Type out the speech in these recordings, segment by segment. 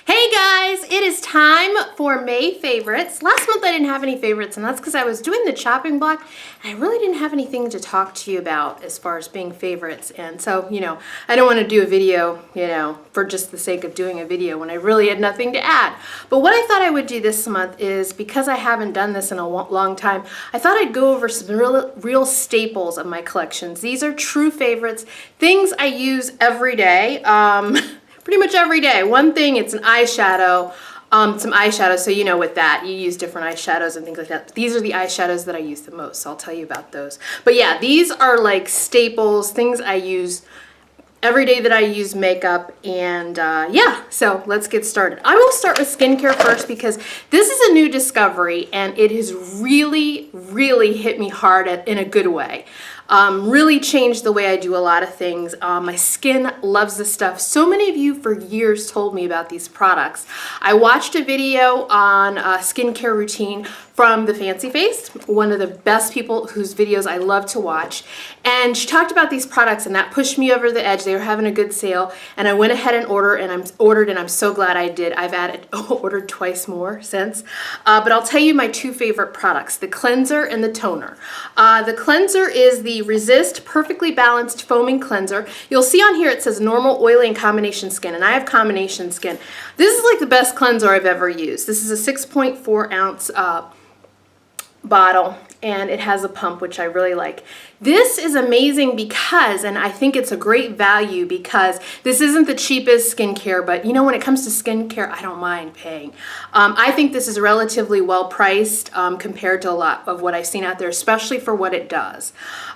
Hey guys, it is time for May favorites. Last month I didn't have any favorites, and that's because I was doing the chopping block and I really didn't have anything to talk to you about as far as being favorites. And so, I don't want to do a video, for just the sake of doing a video when I really had nothing to add. But what I thought I would do this month is, because I haven't done this in a long time, I thought I'd go over some real staples of my collections. These are true favorites, things I use every day. Pretty much every day. One thing, it's an eyeshadow, some eyeshadows, so with that, you use different eyeshadows and things like that. These are the eyeshadows that I use the most, so I'll tell you about those. But yeah, these are like staples, things I use every day that I use makeup, and yeah, so let's get started. I will start with skincare first because this is a new discovery and it has really hit me hard in a good way. Really changed the way I do a lot of things. My skin loves this stuff. So many of you for years told me about these products. I watched a video on a skincare routine from the Fancy Face, one of the best people whose videos I love to watch, and she talked about these products and that pushed me over the edge. They were having a good sale and I went ahead and ordered and I'm so glad I did. I've ordered twice more since. But I'll tell you my two favorite products, the cleanser and the toner. The cleanser is the Resist Perfectly Balanced Foaming Cleanser. You'll see on here it says normal, oily, and combination skin, and I have combination skin. This is like the best cleanser I've ever used. This is a 6.4 ounce bottle, and it has a pump, which I really like. This is amazing because, and I think it's a great value because this isn't the cheapest skincare, but when it comes to skincare, I don't mind paying. I think this is relatively well priced compared to a lot of what I've seen out there, especially for what it does.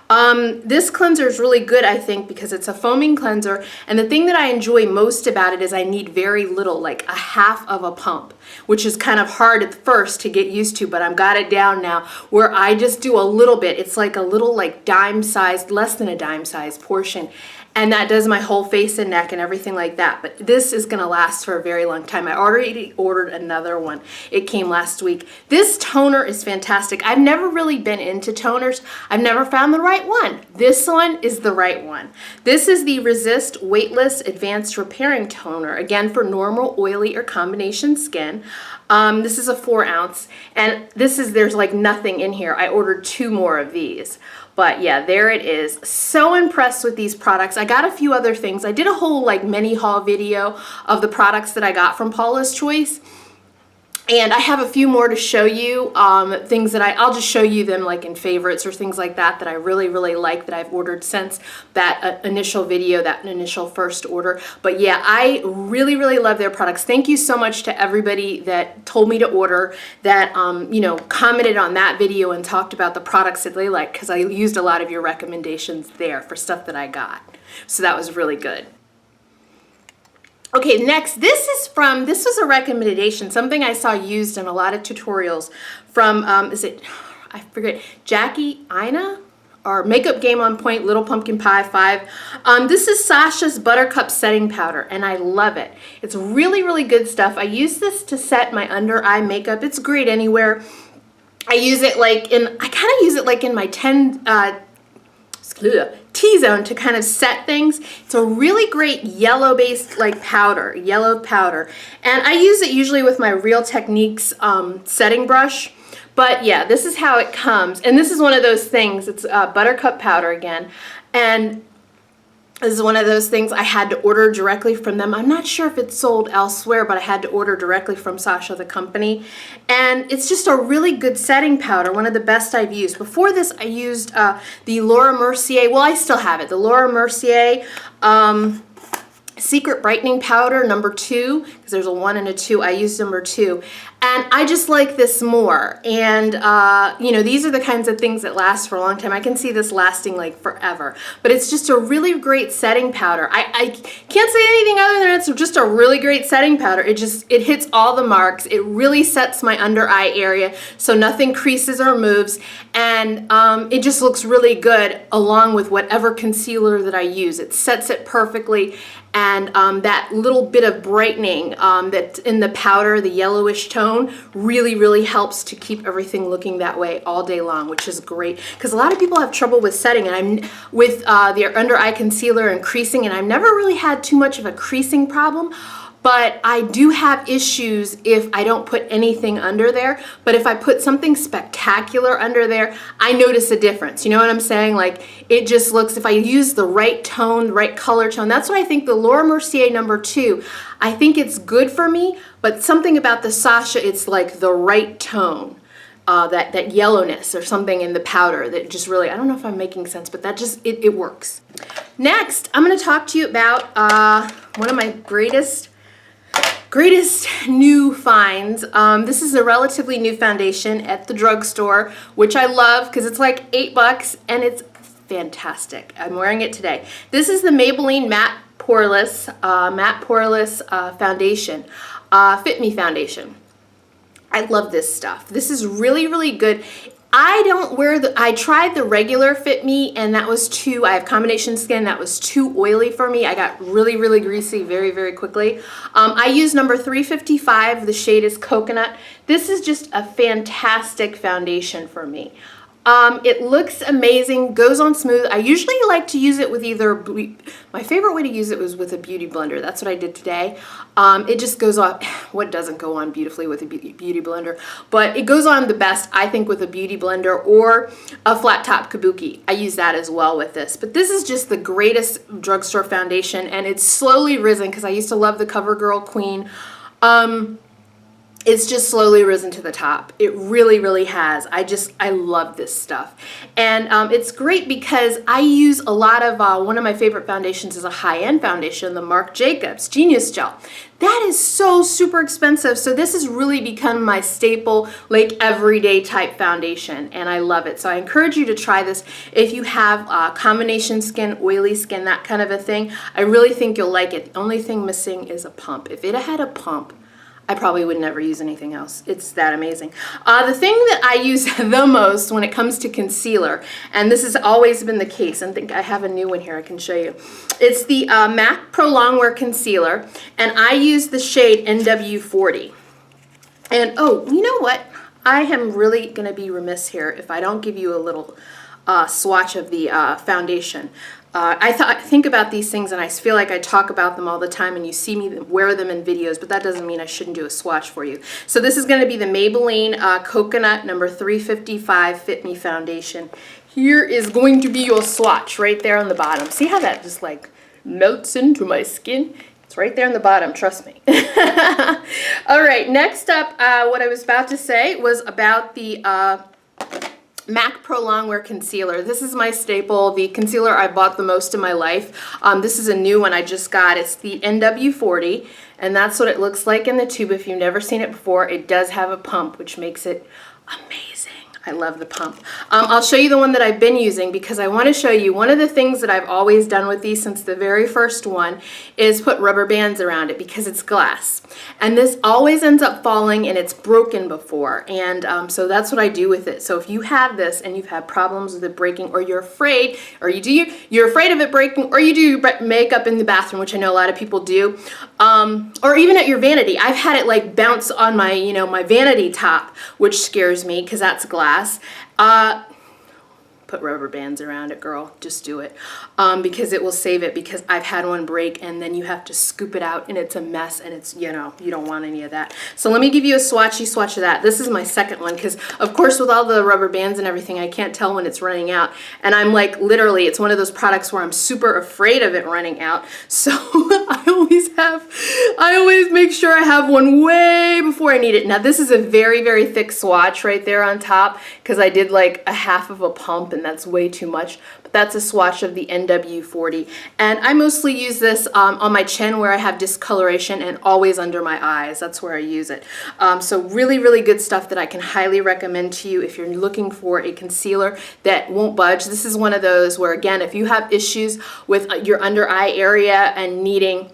This cleanser is really good, I think, because it's a foaming cleanser, and the thing that I enjoy most about it is I need very little, like a half of a pump, which is kind of hard at first to get used to, but I've got it down now where I just do a little bit. It's like a little dime-sized, less than a dime-sized portion, and that does my whole face and neck and everything like that. But this is gonna last for a very long time. I already ordered another one. It came last week. This toner is fantastic. I've never really been into toners. I've never found the right one. This one is the right one. This is the Resist Weightless Advanced Repairing Toner, again for normal, oily, or combination skin. This is a 4 ounce, and there's like nothing in here. I ordered 2 more of these. But yeah, there it is. So impressed with these products. I got a few other things. I did a whole mini haul video of the products that I got from Paula's Choice. And I have a few more to show you, things that I'll just show you them in favorites or things like that I really like that I've ordered since that initial video, that initial first order. But yeah, I really love their products. Thank you so much to everybody that told me to order, that commented on that video and talked about the products that they like, because I used a lot of your recommendations there for stuff that I got. So that was really good. Okay, next, this was a recommendation, something I saw used in a lot of tutorials from, I forget, Jackie Ina? Or Makeup Game on Point, Little Pumpkin Pie 5. This is Sasha's Buttercup Setting Powder, and I love it. It's really good stuff. I use this to set my under eye makeup. It's great anywhere. I use it I kind of use it in my T-zone to kind of set things. It's a really great yellow-based powder, yellow powder. And I use it usually with my Real Techniques setting brush. But yeah, this is how it comes. And this is one of those things, it's buttercup powder again. And this is one of those things I had to order directly from them. I'm not sure if it's sold elsewhere, but I had to order directly from Sasha, the company. And it's just a really good setting powder, one of the best I've used. Before this, I used the Laura Mercier, well, I still have it, the Laura Mercier Secret Brightening Powder number 2, because there's a 1 and a 2. I used number 2. And I just like this more. And, these are the kinds of things that last for a long time. I can see this lasting forever. But it's just a really great setting powder. I can't say anything other than it's just a really great setting powder. It hits all the marks. It really sets my under eye area so nothing creases or moves. And it just looks really good along with whatever concealer that I use. It sets it perfectly. And that little bit of brightening that's in the powder, the yellowish tone, really helps to keep everything looking that way all day long, which is great. Because a lot of people have trouble with setting, and with their under eye concealer and creasing, and I've never really had too much of a creasing problem. but I do have issues if I don't put anything under there. But if I put something spectacular under there, I notice a difference. You know what I'm saying? Like, it just looks, if I use the right tone, the right color tone, that's why I think the Laura Mercier #2, I think it's good for me, but something about the Sasha, it's like the right tone. That yellowness or something in the powder that just really, I don't know if I'm making sense, but that just, it works. Next, I'm going to talk to you about one of my greatest new finds. This is a relatively new foundation at the drugstore, which I love because it's like $8 and it's fantastic. I'm wearing it today. This is the Maybelline Matte+Poreless foundation, Fit Me foundation. I love this stuff. This is really, really good. I tried the regular Fit Me and that was I have combination skin, that was too oily for me. I got really, really greasy very, very quickly. I use number 355, the shade is Coconut. This is just a fantastic foundation for me. It looks amazing, goes on smooth. I usually like to use it with my favorite way to use it was with a beauty blender. That's what I did today. It just goes on, what doesn't go on beautifully with a beauty blender, but it goes on the best, I think, with a beauty blender or a flat top kabuki. I use that as well with this, but this is just the greatest drugstore foundation, and it's slowly risen because I used to love the CoverGirl Queen. It's just slowly risen to the top. It really, really has. I love this stuff. And it's great because I use a lot of, one of my favorite foundations is a high-end foundation, the Marc Jacobs Genius Gel. That is so super expensive. So this has really become my staple, like everyday type foundation, and I love it. So I encourage you to try this if you have combination skin, oily skin, that kind of a thing. I really think you'll like it. The only thing missing is a pump. If it had a pump, I probably would never use anything else. It's that amazing. The thing that I use the most when it comes to concealer, and this has always been the case, and I think I have a new one here I can show you. It's the MAC Pro Longwear Concealer, and I use the shade NW40. And oh, you know what? I am really going to be remiss here if I don't give you a little swatch of the foundation. I think about these things and I feel like I talk about them all the time and you see me wear them in videos, but that doesn't mean I shouldn't do a swatch for you. So this is going to be the Maybelline Coconut number 355 Fit Me foundation. Here is going to be your swatch right there on the bottom. See how that just like melts into my skin? It's right there on the bottom, trust me. All right, next up, what I was about to say was about the MAC Pro Longwear Concealer. This is my staple, the concealer I bought the most in my life. This is a new one I just got. It's the NW40, and that's what it looks like in the tube. If you've never seen it before, it does have a pump, which makes it amazing. I love the pump. I'll show you the one that I've been using because I want to show you one of the things that I've always done with these since the very first one is put rubber bands around it because it's glass. And this always ends up falling and it's broken before. And so that's what I do with it. So if you have this and you've had problems with it breaking or you're afraid, or you're afraid of it breaking, or you do your makeup in the bathroom, which I know a lot of people do, or even at your vanity. I've had it like bounce on my, my vanity top, which scares me because that's glass. Put rubber bands around it, girl. Just do it because it will save it, because I've had one break and then you have to scoop it out and it's a mess and it's, you don't want any of that. So let me give you a swatchy swatch of that. This is my second one because, of course, with all the rubber bands and everything, I can't tell when it's running out. And I'm like, literally, it's one of those products where I'm super afraid of it running out. So I always make sure I have one way before I need it. Now, this is a very, very thick swatch right there on top because I did like a half of a pump and that's way too much, but that's a swatch of the NW40. And I mostly use this on my chin where I have discoloration and always under my eyes. That's where I use it. So really, really good stuff that I can highly recommend to you if you're looking for a concealer that won't budge. This is one of those where, again, if you have issues with your under eye area and needing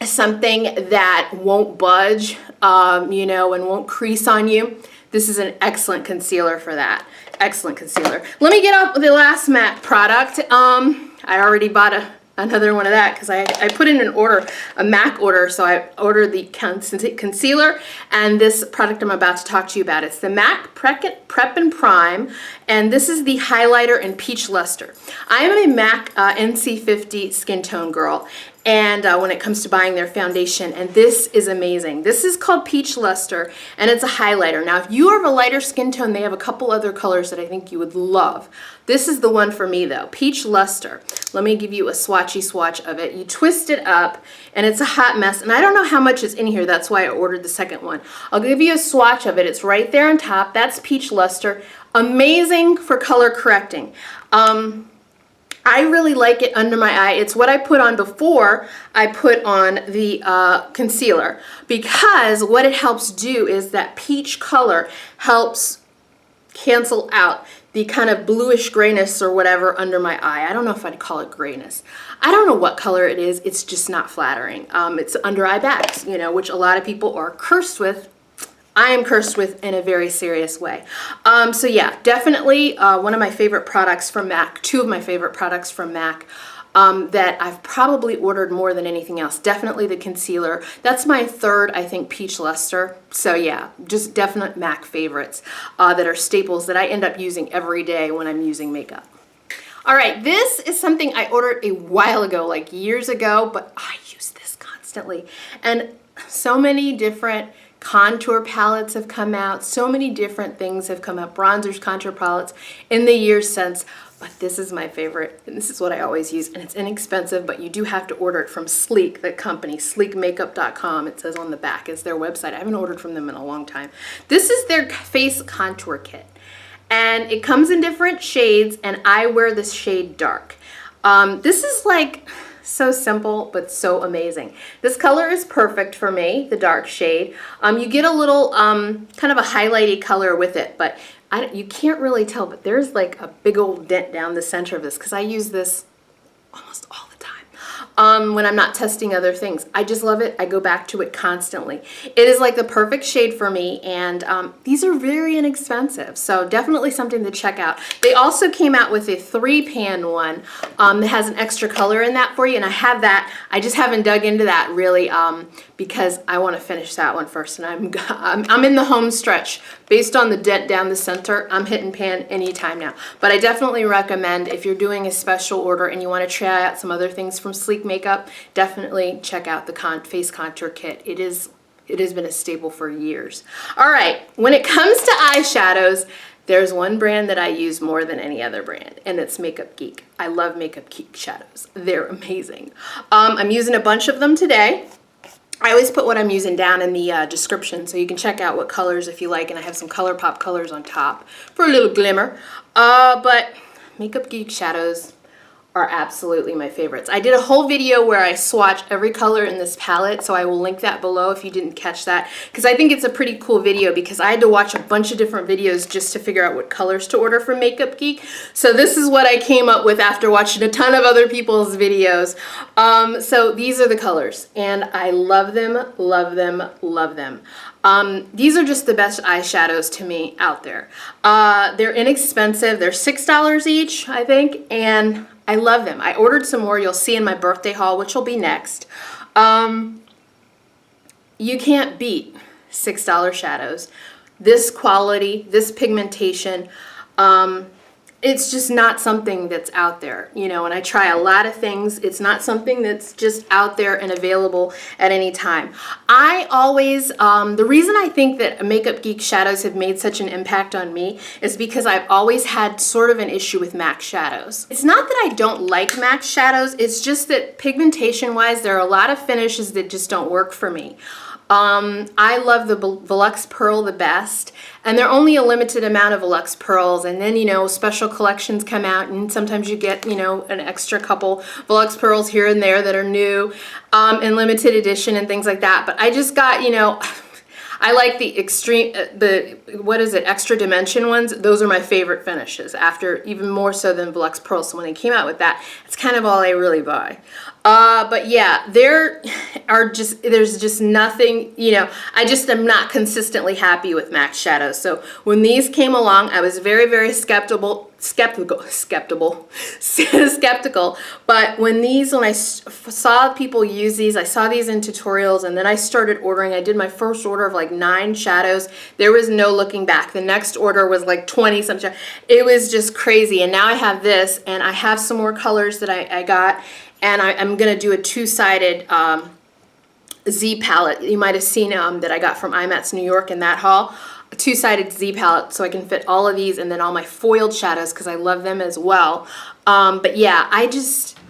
something that won't budge, and won't crease on you, this is an excellent concealer for that. Excellent concealer. Let me get off with the last MAC product. I already bought another one of that because I put in an order, a MAC order, so I ordered the concealer and this product I'm about to talk to you about. It's the MAC Prep and Prime, and this is the highlighter in Peach Luster. I am a MAC NC50 skin tone girl, and when it comes to buying their foundation, and this is amazing. This is called Peach Luster, and it's a highlighter. Now, if you have a lighter skin tone, they have a couple other colors that I think you would love. This is the one for me though, Peach Luster. Let me give you a swatchy swatch of it. You twist it up, and it's a hot mess, and I don't know how much is in here. That's why I ordered the second one. I'll give you a swatch of it. It's right there on top. That's Peach Luster. Amazing for color correcting. I really like it under my eye. It's what I put on before I put on the concealer, because what it helps do is that peach color helps cancel out the kind of bluish grayness or whatever under my eye. I don't know if I'd call it grayness. I don't know what color it is. It's just not flattering. It's under eye bags, you know, which a lot of people are cursed with. I am cursed with in a very serious way. So yeah, definitely one of my favorite products from MAC, two of my favorite products from MAC that I've probably ordered more than anything else. Definitely the concealer. That's my third, I think, Peach Luster. So yeah, just definite MAC favorites that are staples that I end up using every day when I'm using makeup. All right, this is something I ordered a while ago, like years ago, but I use this constantly. And so many different contour palettes have come out. So many different things have come out. Bronzers, contour palettes in the years since. But this is my favorite, and this is what I always use, and it's inexpensive, but you do have to order it from Sleek, the company, sleekmakeup.com. It says on the back is their website. I haven't ordered from them in a long time. This is their face contour kit, and it comes in different shades, and I wear this shade dark. This is like so simple, but so amazing. This color is perfect for me, the dark shade. You get a little kind of a highlighty color with it, but you can't really tell, but there's like a big old dent down the center of this, because I use this almost all the time when I'm not testing other things. I just love it. I go back to it constantly. It is like the perfect shade for me, and these are very inexpensive, so definitely something to check out. They also came out with a 3-pan one that has an extra color in that for you, and I have that. I just haven't dug into that really because I want to finish that one first, and I'm in the home stretch. Based on the dent down the center, I'm hitting pan anytime now. But I definitely recommend, if you're doing a special order and you want to try out some other things from Sleek Makeup, definitely check out the face contour kit. It has been a staple for years. All right, when it comes to eyeshadows, there's one brand that I use more than any other brand, and it's Makeup Geek. I love Makeup Geek shadows. They're amazing. I'm using a bunch of them today. I always put what I'm using down in the description, so you can check out what colors if you like, and I have some Colourpop colors on top for a little glimmer. But Makeup Geek shadows are absolutely my favorites. I did a whole video where I swatched every color in this palette, so I will link that below if you didn't catch that, because I think it's a pretty cool video, because I had to watch a bunch of different videos just to figure out what colors to order from Makeup Geek. So this is what I came up with after watching a ton of other people's videos. So these are the colors, and I love them, love them, love them. These are just the best eyeshadows to me out there. They're inexpensive. They're $6 each, I think, and I love them. I ordered some more. You'll see in my birthday haul, which will be next. You can't beat $6 shadows. This quality, this pigmentation, it's just not something that's out there, you know, and I try a lot of things. It's not something that's just out there and available at any time. I always, the reason I think that Makeup Geek shadows have made such an impact on me is because I've always had sort of an issue with MAC shadows. It's not that I don't like MAC shadows, it's just that pigmentation-wise, there are a lot of finishes that just don't work for me. I love the Volux Pearl the best, and they're only a limited amount of Volux Pearls, and then, you know, special collections come out, and sometimes you get, you know, an extra couple Volux Pearls here and there that are new, in limited edition and things like that. But I just got, you know, I like the extreme, what is it, extra dimension ones. Those are my favorite finishes, after even more so than Volux Pearl. So when they came out with that, it's kind of all I really buy. But yeah, there's just nothing, you know, I just am not consistently happy with MAC shadows. So when these came along, I was very, very skeptical. But when I saw people use these, I saw these in tutorials, and then I started ordering. I did my first order of like 9 shadows. There was no looking back. The next order was like 20 something. It was just crazy. And now I have this, and I have some more colors that I got, And I'm gonna do a two-sided Z palette. You might have seen that I got from IMATS New York in that haul. A two-sided Z palette, so I can fit all of these and then all my foiled shadows because I love them as well. But yeah,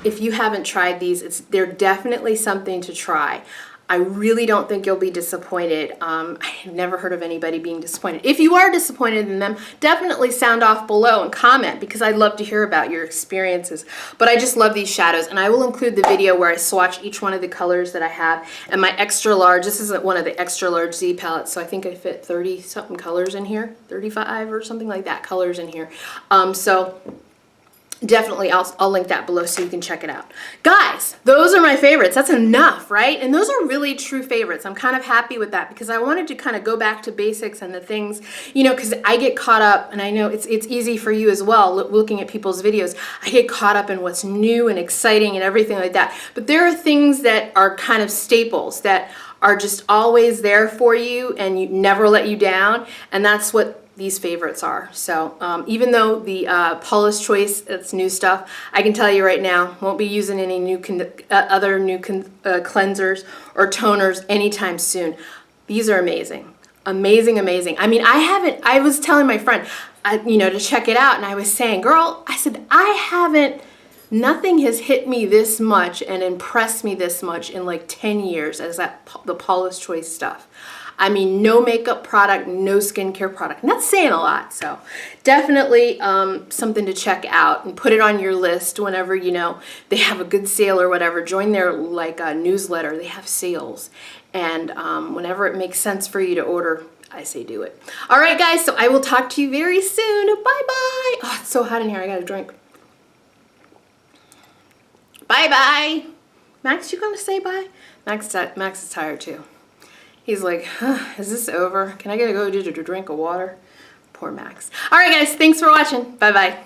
if you haven't tried these, they're definitely something to try. I really don't think you'll be disappointed. I've never heard of anybody being disappointed. If you are disappointed in them, definitely sound off below and comment because I'd love to hear about your experiences. But I just love these shadows, and I will include the video where I swatch each one of the colors that I have. And my extra large, this isn't one of the extra large Z palettes, so I think I fit 30 something colors in here, 35 or something like that colors in here. So definitely I'll link that below so you can check it out. Guys, those are my favorites. That's enough, right? And those are really true favorites. I'm kind of happy with that because I wanted to kind of go back to basics and the things, you know, because I get caught up, and I know it's easy for you as well looking at people's videos. I get caught up in what's new and exciting and everything like that. But there are things that are kind of staples that are just always there for you and you never let you down, and that's what these favorites are. So even though the Paula's Choice, it's new stuff, I can tell you right now, won't be using any new other new cleansers or toners anytime soon. These are amazing. Amazing, amazing. I mean, I was telling my friend, you know, to check it out, and I was saying, girl, I said, nothing has hit me this much and impressed me this much in like 10 years as the Paula's Choice stuff. I mean, no makeup product, no skincare product. And that's saying a lot. So definitely something to check out and put it on your list whenever, you know, they have a good sale or whatever. Join their like newsletter. They have sales. And whenever it makes sense for you to order, I say do it. All right, guys. So I will talk to you very soon. Bye-bye. Oh, it's so hot in here. I got a drink. Bye-bye. Max, you gonna say bye? Max is tired too. He's like, is this over? Can I go get a drink of water? Poor Max. All right, guys. Thanks for watching. Bye-bye.